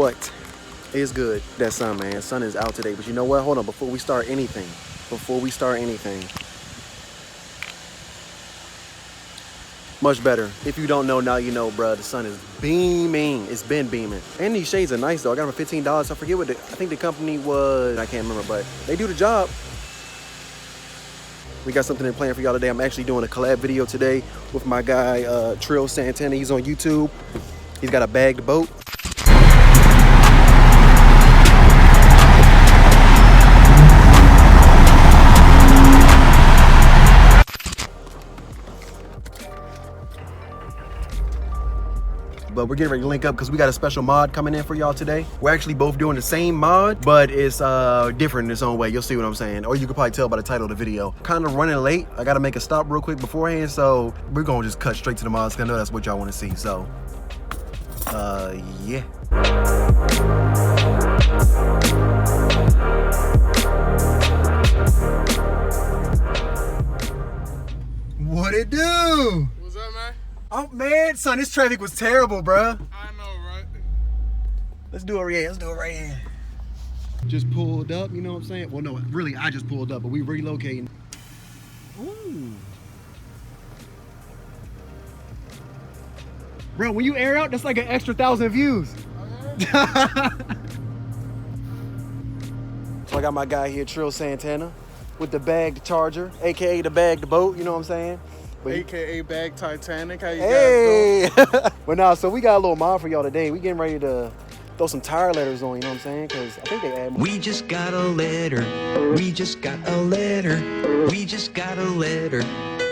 what is good? That sun, man. Sun is out today. But you know what? Hold on. Before we start anything. Much better. If you don't know, now you know, bruh. The sun is beaming. It's been beaming. And these shades are nice, though. I got them for $15. I forget what I think the company was. I can't remember, but they do the job. We got something in plan for y'all today. I'm actually doing a collab video today with my guy, Trill Santana. He's on YouTube. He's got a bagged boat. But we're getting ready to link up because we got a special mod coming in for y'all today. We're actually both doing the same mod, but it's different in its own way. You'll see what I'm saying. Or you could probably tell by the title of the video. Kind of running late. I got to make a stop real quick beforehand. So we're going to just cut straight to the mods because I know that's what y'all want to see. So, yeah. What it do? What's up, man? Oh man, son, this traffic was terrible, bruh. I know, right? Let's do it right here. Just pulled up, you know what I'm saying? Well, no, really, I just pulled up, but we relocating. Ooh. Bro, when you air out, that's like an extra 1,000 views. Okay. So I got my guy here, Trill Santana, with the bagged charger, AKA the bagged boat, you know what I'm saying? But AKA Bag Titanic. How you guys doing? But nah, so we got a little mod for y'all today. We getting ready to throw some tire letters on, you know what I'm saying? Because I think they add more. We just got a letter. We just got a letter. We just got a letter.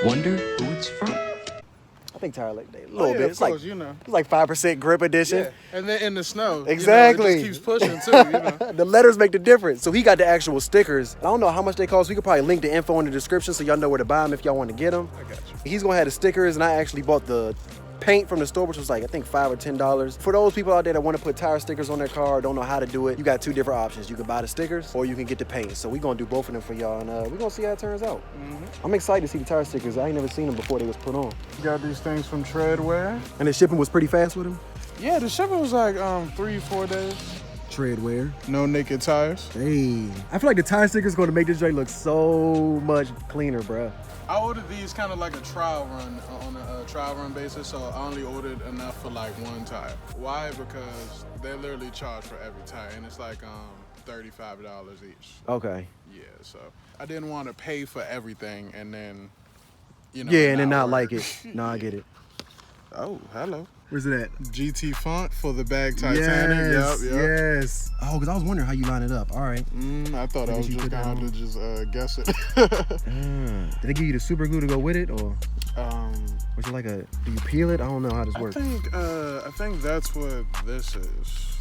Wonder who it's from? I think tire letter day. A little bit. It's course, like, you know. It's like 5% grip edition. Yeah. And then in the snow. Exactly. You know, it just keeps pushing too, you know. The letters make the difference. So he got the actual stickers. I don't know how much they cost. We could probably link the info in the description so y'all know where to buy them if y'all want to get them. I got you. He's gonna have the stickers, and I actually bought the paint from the store, which was like I think $5 or $10. For those people out there that want to put tire stickers on their car, don't know how to do it, you got two different options. You can buy the stickers or you can get the paint. So we're gonna do both of them for y'all, and we're gonna see how it turns out. I'm excited to see the tire stickers. I ain't never seen them before they was put on. You got these things from Treadwear. And the shipping was pretty fast with them? Yeah, the shipping was like 3-4 days. Treadwear. No naked tires. Hey, I feel like the tire stickers gonna make this joint look so much cleaner, bruh. I ordered these kind of like a trial run on a trial run basis, so I only ordered enough for like one tire. Why? Because they literally charge for every tire, and it's like $35 each. Okay. Yeah, so I didn't want to pay for everything and then, you know. Yeah, and then not like it. No, I get it. Oh, hello. Where's it at? GT font for the Bag Titanic. Yes, Yep. Yes. Oh, because I was wondering how you line it up. All right. I thought I was just gonna have to just guess it. Did they give you the super glue to go with it, or was it like do you peel it? I don't know how this works. I think that's what this is.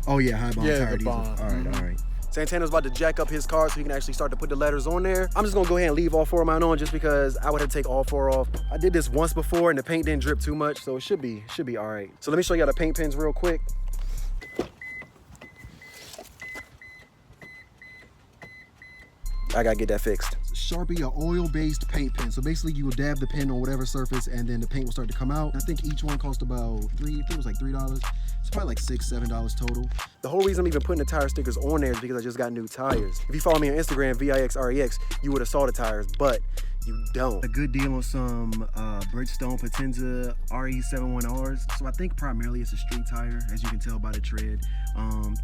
Oh yeah, high bond tire the diesel. bond. All right. Santana's about to jack up his car so he can actually start to put the letters on there. I'm just gonna go ahead and leave all 4 of mine on just because I would have to take all 4 off. I did this once before and the paint didn't drip too much, so it should be all right. So let me show y'all the paint pens real quick. I gotta get that fixed. Sharpie, an oil-based paint pen. So basically you will dab the pen on whatever surface and then the paint will start to come out. I think each one cost about $3. It's probably like $6, $7 total. The whole reason I'm even putting the tire stickers on there is because I just got new tires. If you follow me on Instagram, VIXREX, you would have saw the tires, but you don't. A good deal on some Bridgestone Potenza RE71Rs. So I think primarily it's a street tire, as you can tell by the tread.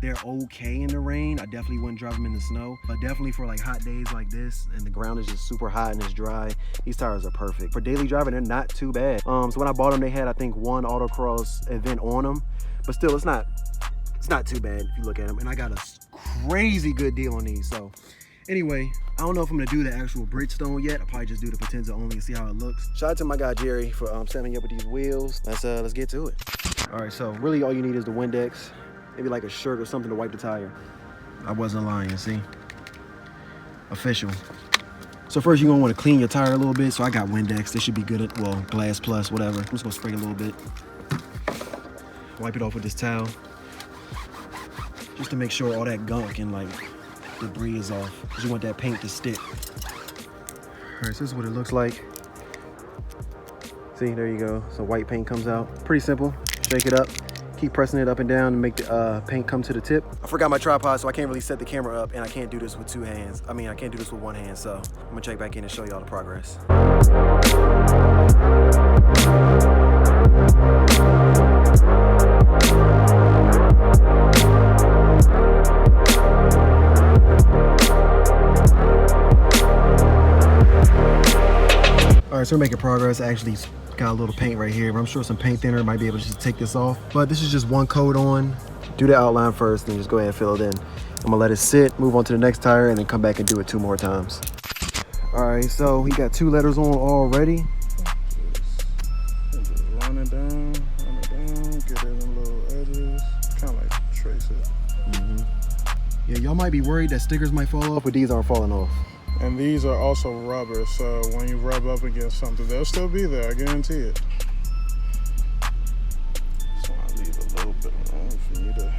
They're okay in the rain. I definitely wouldn't drive them in the snow, but definitely for like hot days like this and the ground is just super hot and it's dry, these tires are perfect. For daily driving, they're not too bad. So when I bought them, they had I think 1 autocross event on them, but still it's not too bad if you look at them. And I got a crazy good deal on these. So anyway, I don't know if I'm gonna do the actual Bridgestone yet. I'll probably just do the Potenza only and see how it looks. Shout out to my guy Jerry for setting me up with these wheels. Let's get to it. All right, so really all you need is the Windex, maybe like a shirt or something to wipe the tire. I wasn't lying, see? Official. So first you're gonna wanna clean your tire a little bit. So I got Windex, this should be good at, well, Glass Plus, whatever. I'm just gonna spray a little bit. Wipe it off with this towel. Just to make sure all that gunk and like debris is off, because you want that paint to stick. All right, so this is what it looks like. See, there you go. So white paint comes out. Pretty simple. Shake it up. keep pressing it up and down to make the paint come to the tip. I forgot my tripod, so I can't really set the camera up, and I can't do this with two hands. I mean, I can't do this with one hand, so I'm gonna check back in and show y'all the progress. All right, so we're making progress. I actually got a little paint right here, but I'm sure some paint thinner might be able to just take this off. But this is just one coat on. Do the outline first, then just go ahead and fill it in. I'm gonna let it sit, move on to the next tire, and then come back and do it 2 more times. All right, so we got 2 letters on already. Just run it down, get it in little edges, kind of like trace it. Yeah, y'all might be worried that stickers might fall off, but these aren't falling off. And these are also rubber, so when you rub up against something, they'll still be there, I guarantee it. So I leave a little bit of room for you to...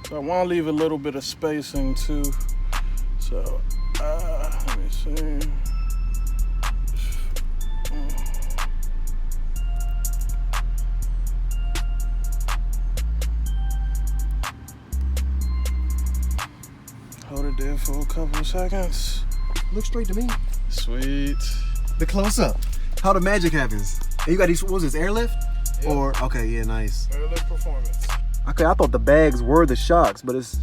So I want to leave a little bit of spacing too. So, let me see. Hold it there for a couple of seconds. Look straight to me. Sweet. The close-up. How the magic happens. And you got these, what was this, airlift? Yep. Or, okay, yeah, nice. Airlift performance. Okay, I thought the bags were the shocks, but it's,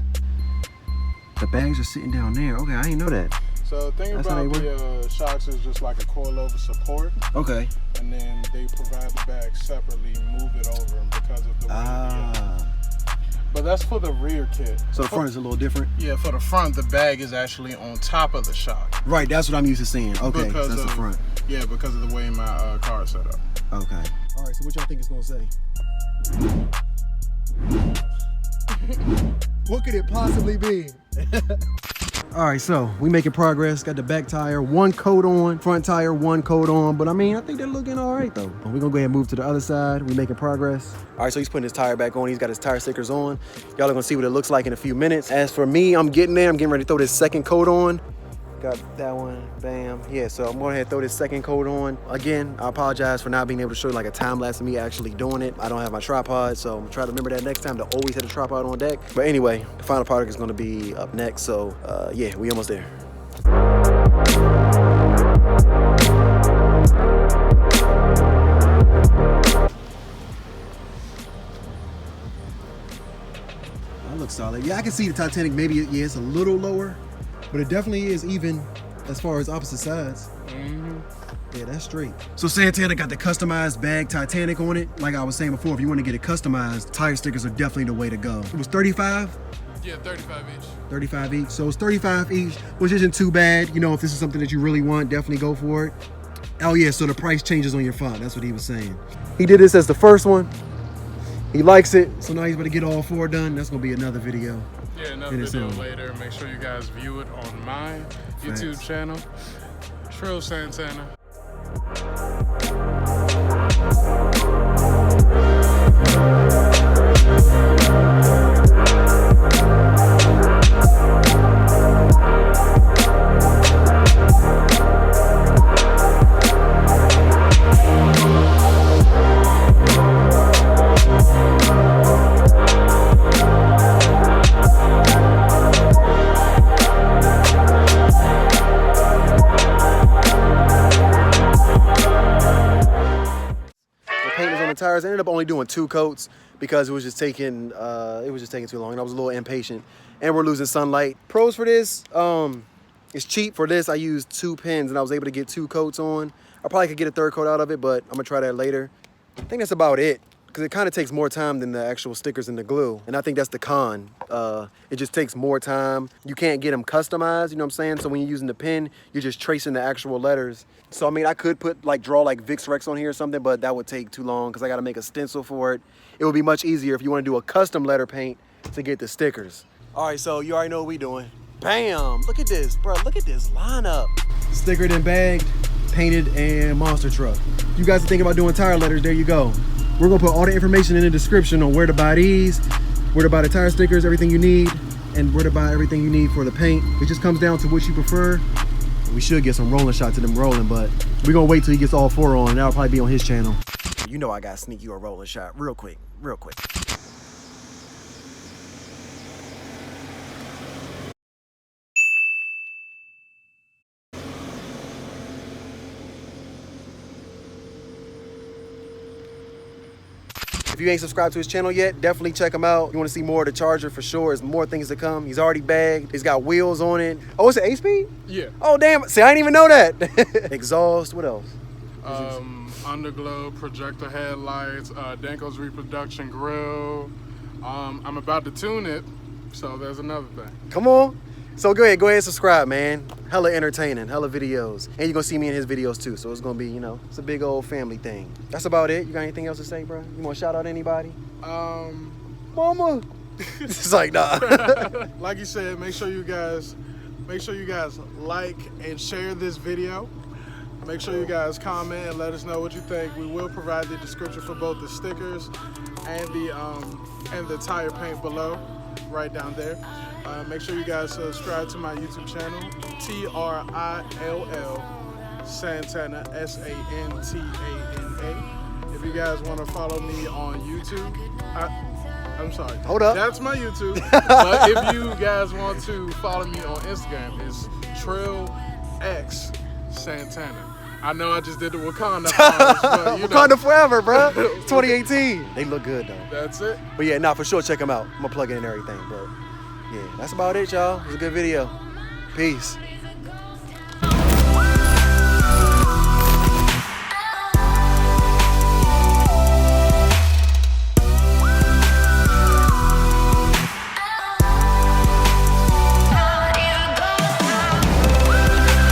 the bags are sitting down there. Okay, I didn't know that. So the thing That's how about they the shocks is just like a coilover support. Okay. And then they provide the bag separately, move it over because of the way But that's for the rear kit. So the front is a little different? Yeah, for the front, the bag is actually on top of the shock. Right, that's what I'm used to seeing. Okay, Because that's of, the front. Yeah, because of the way my car is set up. Okay. All right, so what y'all think it's gonna say? What could it possibly be? All right, so we making progress. Got the back tire, 1 coat on, front tire, 1 coat on. But I mean, I think they're looking all right though. We're gonna go ahead and move to the other side. We making progress. All right, so he's putting his tire back on. He's got his tire stickers on. Y'all are gonna see what it looks like in a few minutes. As for me, I'm getting there. I'm getting ready to throw this 2nd coat on. Got that one, bam. Yeah, so I'm going ahead and throw this 2nd coat on. Again, I apologize for not being able to show you like a time lapse of me actually doing it. I don't have my tripod, so I'm gonna try to remember that next time to always have a tripod on deck. But anyway, the final product is gonna be up next, so yeah, we almost there. That looks solid. Yeah, I can see the Titanic, maybe, yeah, it's a little lower, but it definitely is even as far as opposite sides. Yeah, that's straight. So Santana got the customized bag Titanic on it. Like I was saying before, if you want to get it customized, tire stickers are definitely the way to go. It was 35? Yeah, 35 each. 35 each. So it's 35 each, which isn't too bad. You know, if this is something that you really want, definitely go for it. Oh yeah, so the price changes on your font. That's what he was saying. He did this as the first one. He likes it. So now he's about to get all 4 done. That's gonna be another video. Yeah, another video later. Make sure you guys view it on my YouTube channel, Trill Santana. Tires. I ended up only doing 2 coats because it was just taking too long, and I was a little impatient. And we're losing sunlight. Pros for this, it's cheap. For this, I used 2 pins and I was able to get 2 coats on. I probably could get a 3rd coat out of it, but I'm gonna try that later. I think that's about it, because it kind of takes more time than the actual stickers and the glue. And I think that's the con. It just takes more time. You can't get them customized, you know what I'm saying? So when you're using the pen, you're just tracing the actual letters. So I mean, I could draw like Vicks Rex on here or something, but that would take too long because I gotta make a stencil for it. It would be much easier if you wanna do a custom letter paint to get the stickers. All right, so you already know what we doing. Bam, look at this, bro, look at this lineup. Stickered and bagged, painted, and monster truck. If you guys are thinking about doing tire letters, there you go. We're gonna put all the information in the description on where to buy these, where to buy the tire stickers, everything you need, and where to buy everything you need for the paint. It just comes down to what you prefer. We should get some rolling shots of them rolling, but we're gonna wait till he gets all 4 on. That'll probably be on his channel. You know I gotta sneak you a rolling shot real quick, real quick. If you ain't subscribed to his channel yet, definitely check him out. You want to see more of the Charger for sure. There's more things to come. He's already bagged. He's got wheels on it. Oh, it's an 8-speed? Yeah. Oh, damn. See, I didn't even know that. Exhaust. What else? Underglow, projector headlights, Danko's reproduction grill. I'm about to tune it, so there's another thing. Come on. So go ahead and subscribe, man. Hella entertaining, hella videos. And you're gonna see me in his videos too. So it's gonna be, you know, it's a big old family thing. That's about it. You got anything else to say, bro? You wanna shout out anybody? Mama. It's like, nah. Like you said, make sure you guys like and share this video. Make sure you guys comment and let us know what you think. We will provide the description for both the stickers and the tire paint below, right down there. Make sure you guys subscribe to my YouTube channel, TRILL Santana, SANTANA. If you guys want to follow me on YouTube, I'm sorry. Hold up. That's my YouTube. But if you guys want to follow me on Instagram, it's TrillX Santana. I know I just did the Wakanda honors, but you know. Wakanda forever, bro. 2018. They look good though. That's it. But yeah, nah, for sure, check them out. I'm gonna plug it in and everything, but yeah, that's about it, y'all. It was a good video. Peace.